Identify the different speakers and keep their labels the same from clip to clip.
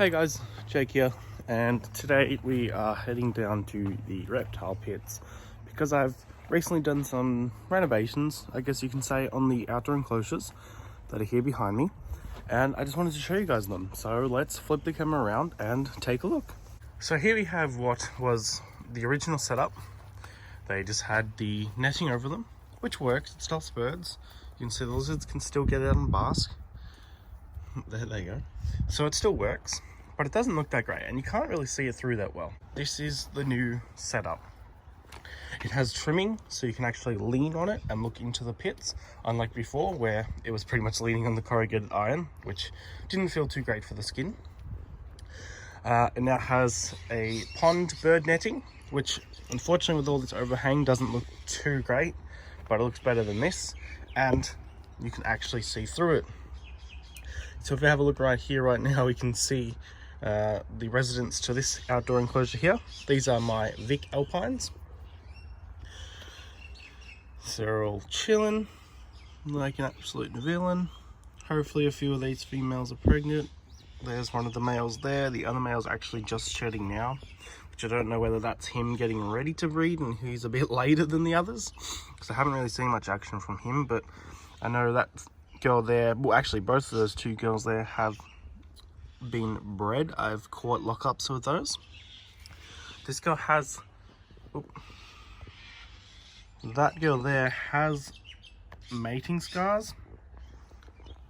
Speaker 1: Hey guys, Jake here, and today we are heading down to the reptile pits because I've recently done some renovations, I guess you can say, on the outdoor enclosures that are here behind me, and I just wanted to show you guys them. So let's flip the camera around and take a look. So here we have what was the original setup. They just had the netting over them, which works. It stops birds. You can see the lizards can still get out and bask. There they go. So it still works, but it doesn't look that great, and you can't really see it through that well. This is the new setup. It has trimming, so you can actually lean on it and look into the pits, unlike before where it was pretty much leaning on the corrugated iron, which didn't feel too great for the skin. It now has a pond bird netting, which unfortunately with all this overhang doesn't look too great, but it looks better than this, and you can actually see through it. So if we have a look right here right now, we can see the residents to this outdoor enclosure here. These are my Vic Alpines. So they're all chilling like an absolute villain. Hopefully a few of these females are pregnant. There's one of the males there. The other male's actually just shedding now, which I don't know whether that's him getting ready to breed and he's a bit later than the others, because I haven't really seen much action from him. But I know that girl there, well actually both of those two girls there have been bred. I've caught lockups with those. This girl has, that girl there has mating scars,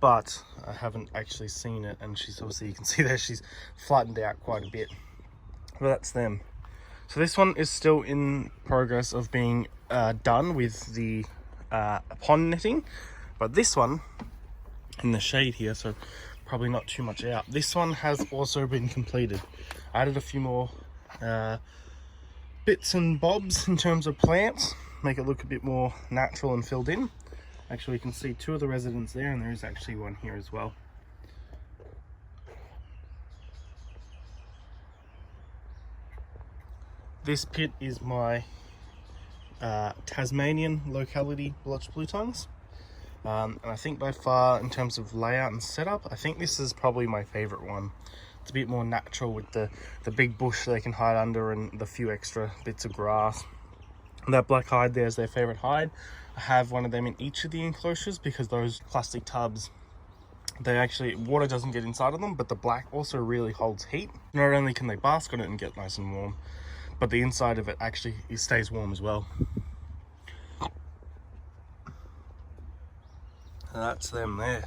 Speaker 1: but I haven't actually seen it, and she's obviously, you can see there, she's flattened out quite a bit. But that's them. So this one is still in progress of being done with the pond netting, but this one in the shade here, so probably not too much out, this one has also been completed. I added a few more bits and bobs in terms of plants, make it look a bit more natural and filled in. Actually, you can see two of the residents there, and there is actually one here as well. This pit is my Tasmanian locality blotched blue tongues. And I think by far, in terms of layout and setup, I think this is probably my favorite one. It's a bit more natural with the big bush they can hide under and the few extra bits of grass. And that black hide there is their favorite hide. I have one of them in each of the enclosures because those plastic tubs, they actually, water doesn't get inside of them, but the black also really holds heat. Not only can they bask on it and get nice and warm, but the inside of it actually stays warm as well. That's them there.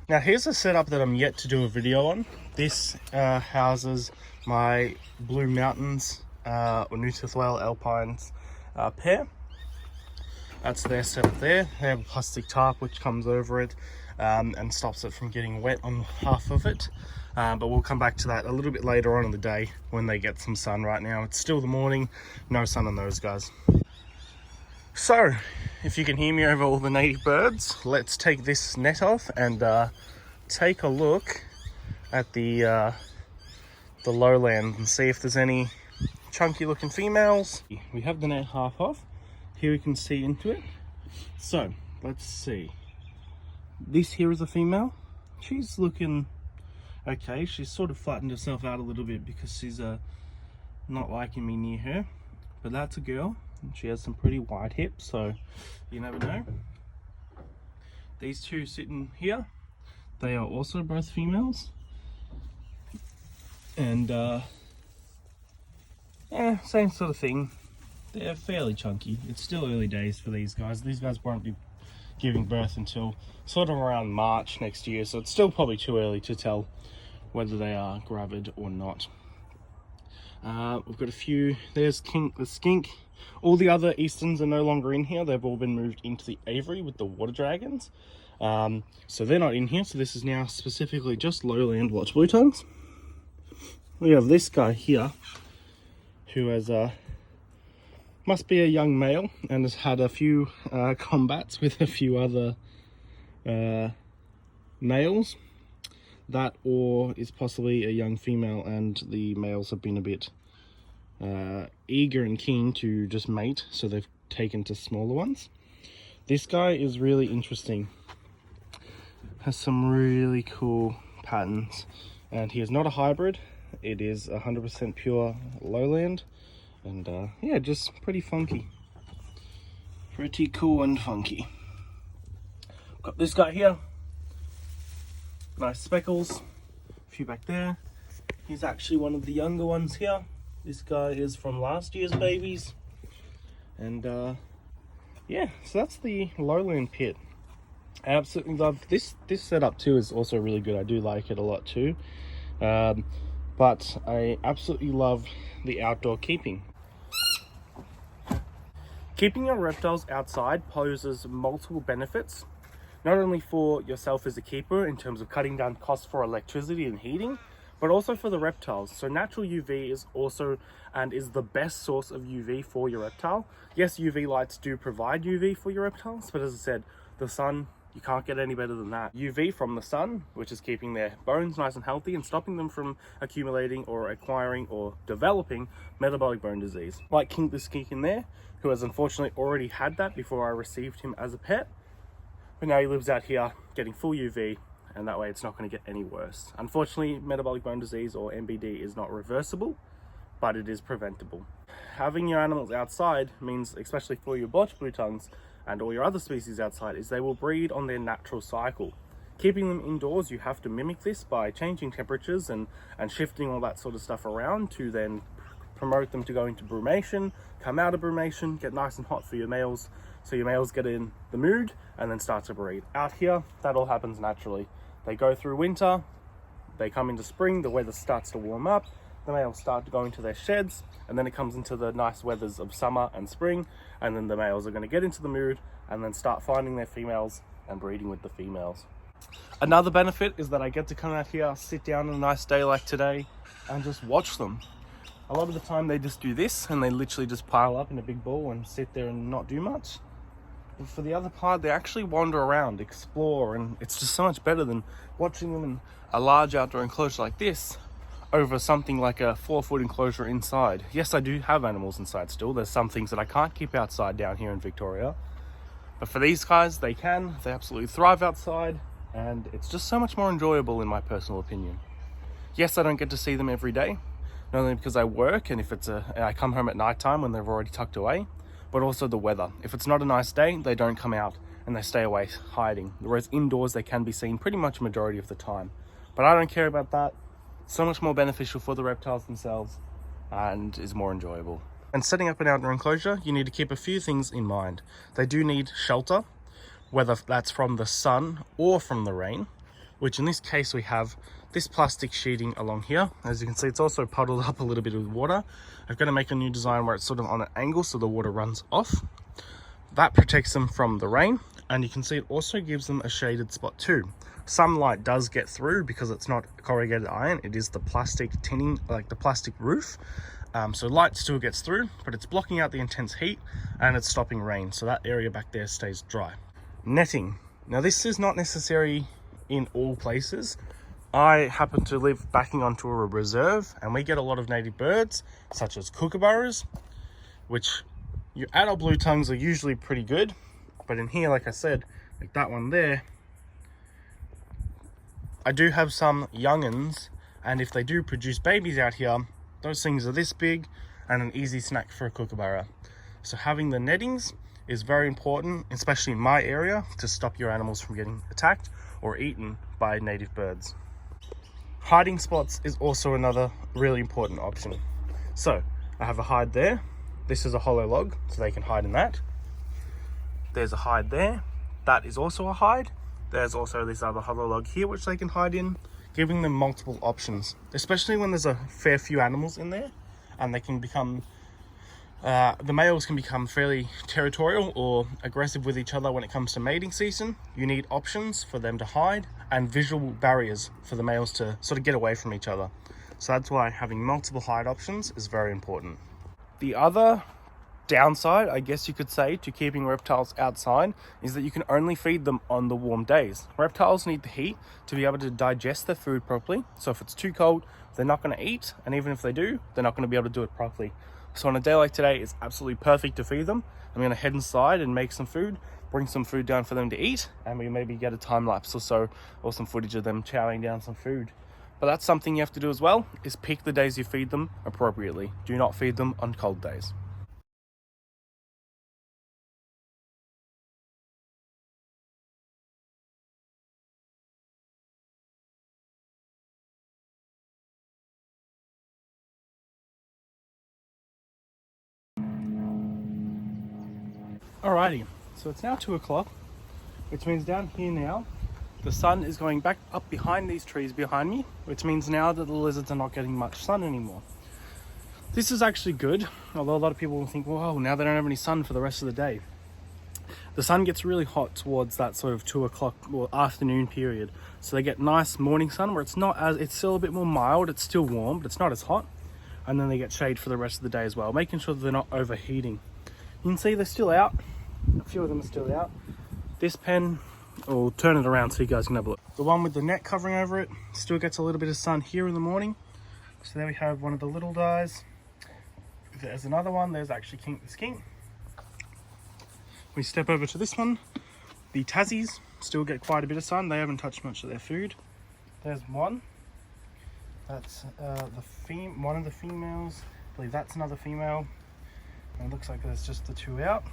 Speaker 1: Now here's a setup that I'm yet to do a video on. This houses my Blue Mountains or New South Wales Alpines pair. That's their setup there. They have a plastic tarp which comes over it and stops it from getting wet on half of it. But we'll come back to that a little bit later on in the day when they get some sun. Right now it's still the morning, no sun on those guys. So, if you can hear me over all the native birds, let's take this net off and take a look at the lowland and see if there's any chunky looking females. We have the net half off. Here we can see into it. So, let's see. This here is a female. She's looking okay. She's sort of flattened herself out a little bit because she's not liking me near her. But that's a girl. She has some pretty wide hips, so you never know. These two sitting here, they are also both females. And yeah, same sort of thing. They're fairly chunky. It's still early days for these guys. These guys won't be giving birth until sort of around March next year, so it's still probably too early to tell whether they are gravid or not. We've got a few. There's the skink. All the other easterns are no longer in here. They've all been moved into the aviary with the water dragons. So they're not in here. So this is now specifically just lowland blotched blue tongues. We have this guy here who has must be a young male and has had a few combats with a few other males. That or is possibly a young female and the males have been a bit eager and keen to just mate, so they've taken to smaller ones. This guy is really interesting. Has some really cool patterns. And he is not a hybrid. It is 100% pure lowland, and yeah, just pretty funky. Pretty cool and funky. Got this guy here. Nice speckles. A few back there. He's actually one of the younger ones here. This guy is from last year's babies. And yeah, so that's the lowland pit. I absolutely love this setup too. Is also really good. I do like it a lot too. But I absolutely love the outdoor keeping. Keeping your reptiles outside poses multiple benefits, not only for yourself as a keeper in terms of cutting down costs for electricity and heating, but also for the reptiles. So natural UV is also and is the best source of UV for your reptile. Yes, UV lights do provide UV for your reptiles, but as I said, the sun, you can't get any better than that. UV from the sun, which is keeping their bones nice and healthy and stopping them from accumulating or acquiring or developing metabolic bone disease. Like this skink in there, who has unfortunately already had that before I received him as a pet. But now he lives out here getting full UV, and that way it's not going to get any worse. Unfortunately, metabolic bone disease or MBD is not reversible, but it is preventable. Having your animals outside means, especially for your blotch blue tongues and all your other species outside, is they will breed on their natural cycle. Keeping them indoors, you have to mimic this by changing temperatures and shifting all that sort of stuff around to then promote them to go into brumation, come out of brumation, get nice and hot for your males, so your males get in the mood and then start to breed. Out here, that all happens naturally. They go through winter, they come into spring, the weather starts to warm up, the males start to go into their sheds, and then it comes into the nice weathers of summer and spring, and then the males are going to get into the mood and then start finding their females and breeding with the females. Another benefit is that I get to come out here, sit down on a nice day like today, and just watch them. A lot of the time they just do this, and they literally just pile up in a big ball and sit there and not do much. But for the other part, they actually wander around, explore, and it's just so much better than watching them in a large outdoor enclosure like this over something like a 4-foot enclosure inside. Yes, I do have animals inside still. There's some things that I can't keep outside down here in Victoria. But for these guys, they can. They absolutely thrive outside, and it's just so much more enjoyable in my personal opinion. Yes, I don't get to see them every day, not only because I work and if I come home at night time when they're already tucked away, but also the weather. If it's not a nice day, they don't come out and they stay away hiding. Whereas indoors, they can be seen pretty much majority of the time. But I don't care about that. So much more beneficial for the reptiles themselves and is more enjoyable. And setting up an outdoor enclosure, you need to keep a few things in mind. They do need shelter, whether that's from the sun or from the rain, which in this case we have this plastic sheeting along here. As you can see, it's also puddled up a little bit with water. I've got to make a new design where it's sort of on an angle so the water runs off. That protects them from the rain, and you can see it also gives them a shaded spot too. Some light does get through because it's not corrugated iron, it is the plastic tinning, like the plastic roof. So light still gets through, but it's blocking out the intense heat and it's stopping rain, so that area back there stays dry. Netting. Now this is not necessary in all places. I happen to live backing onto a reserve, and we get a lot of native birds such as kookaburras, which your adult blue tongues are usually pretty good, but in here, like I said, like that one there, I do have some young'uns, and if they do produce babies out here, those things are this big and an easy snack for a kookaburra. So having the nettings is very important, especially in my area, to stop your animals from getting attacked or eaten by native birds. Hiding spots is also another really important option. So I have a hide there. This is a hollow log, so they can hide in that. There's a hide there. That is also a hide. There's also this other hollow log here, which they can hide in, giving them multiple options, especially when there's a fair few animals in there, and they can become, the males can become fairly territorial or aggressive with each other when it comes to mating season. You need options for them to hide and visual barriers for the males to sort of get away from each other. So that's why having multiple hide options is very important. The other downside, I guess you could say, to keeping reptiles outside is that you can only feed them on the warm days. Reptiles need the heat to be able to digest their food properly. So if it's too cold, they're not going to eat. And even if they do, they're not going to be able to do it properly. So on a day like today, it's absolutely perfect to feed them. I'm going to head inside and make some food, bring some food down for them to eat, and we maybe get a time lapse or so, or some footage of them chowing down some food. But that's something you have to do as well, is pick the days you feed them appropriately. Do not feed them on cold days. Alrighty, so it's now 2 o'clock, which means down here now, the sun is going back up behind these trees behind me, which means now that the lizards are not getting much sun anymore. This is actually good, although a lot of people will think, well, now they don't have any sun for the rest of the day. The sun gets really hot towards that sort of 2 o'clock or afternoon period. So they get nice morning sun where it's still a bit more mild, it's still warm, but it's not as hot. And then they get shade for the rest of the day as well, making sure that they're not overheating. You can see they're still out. A few of them are still out. This pen, I'll turn it around so you guys can have a look. The one with the net covering over it still gets a little bit of sun here in the morning. So there we have one of the little guys. There's another one. There's actually King the Skink. We step over to this one. The Tassies still get quite a bit of sun. They haven't touched much of their food. There's one. That's one of the females. I believe that's another female. And it looks like there's just the two out.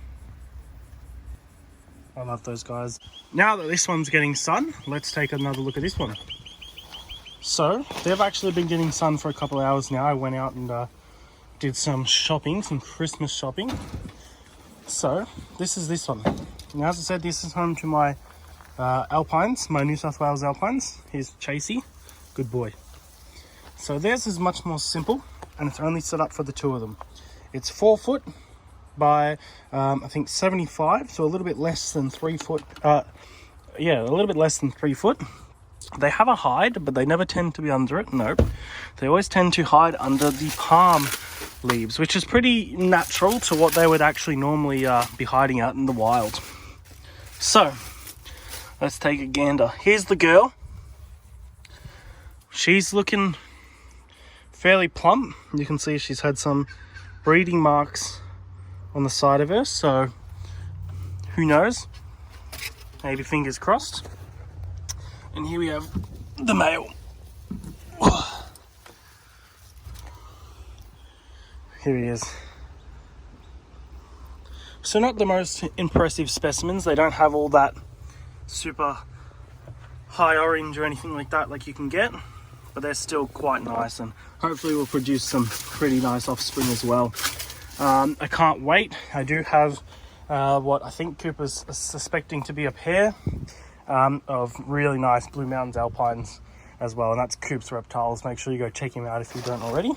Speaker 1: I love those guys. Now that this one's getting sun, let's take another look at this one. So they've actually been getting sun for a couple of hours now. I went out and did some shopping, some Christmas shopping. So this is this one. Now, as I said, this is home to my alpines, my New South Wales alpines. Here's Chasey, good boy. So theirs is much more simple, and it's only set up for the two of them. It's 4 foot by I think 75, so a little bit less than 3 foot. Yeah, a little bit less than 3 foot. They have a hide, but they never tend to be under it. Nope. They always tend to hide under the palm leaves, which is pretty natural to what they would actually normally be hiding out in the wild. So, let's take a gander. Here's the girl. She's looking fairly plump. You can see she's had some breeding marks on the side of her, so who knows? Maybe fingers crossed. And here we have the male. Here he is. So not the most impressive specimens. They don't have all that super high orange or anything like that like you can get, but they're still quite nice, and hopefully will produce some pretty nice offspring as well. I can't wait. I do have what I think Cooper's suspecting to be a pair of really nice Blue Mountains alpines as well, and that's Coop's Reptiles. Make sure you go check him out if you don't already.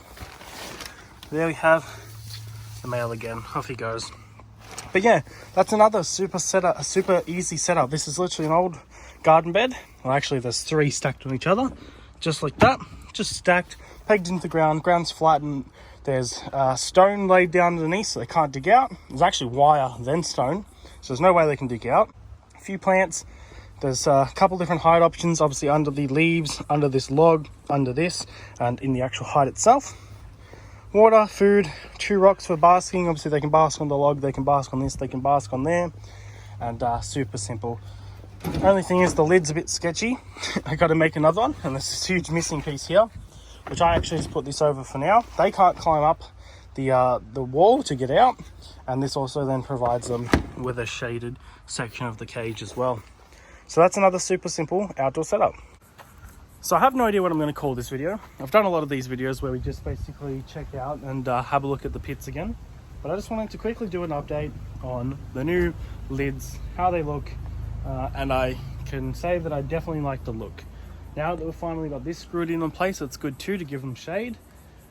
Speaker 1: There we have the male again. Off he goes. But yeah, that's another super setup, a super easy setup. This is literally an old garden bed. Well, actually there's 3 stacked on each other, just like that, just stacked, pegged into the ground. Ground's flat, and there's stone laid down underneath so they can't dig out. There's actually wire, then stone, so there's no way they can dig out. A few plants. There's a couple different hide options, obviously under the leaves, under this log, under this, and in the actual hide itself. Water, food, 2 rocks for basking. Obviously they can bask on the log, they can bask on this, they can bask on there, and super simple. Only thing is the lid's a bit sketchy. I got to make another one, and there's this huge missing piece here, which I actually just put this over for now. They can't climb up the wall to get out, and this also then provides them with a shaded section of the cage as well. So that's another super simple outdoor setup. So I have no idea what I'm going to call this video. I've done a lot of these videos where we just basically check out and have a look at the pits again. But I just wanted to quickly do an update on the new lids, how they look, and I can say that I definitely like the look. Now that we've finally got this screwed in place, it's good too to give them shade.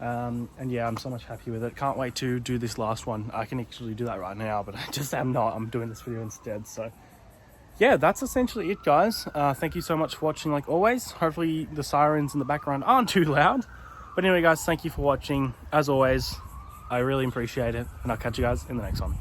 Speaker 1: And yeah, I'm so much happy with it. Can't wait to do this last one. I can actually do that right now, but I just am not. I'm doing this video instead, so... yeah, that's essentially it, guys. Thank you so much for watching, like always. Hopefully the sirens in the background aren't too loud. But anyway, guys, thank you for watching. As always, I really appreciate it, and I'll catch you guys in the next one.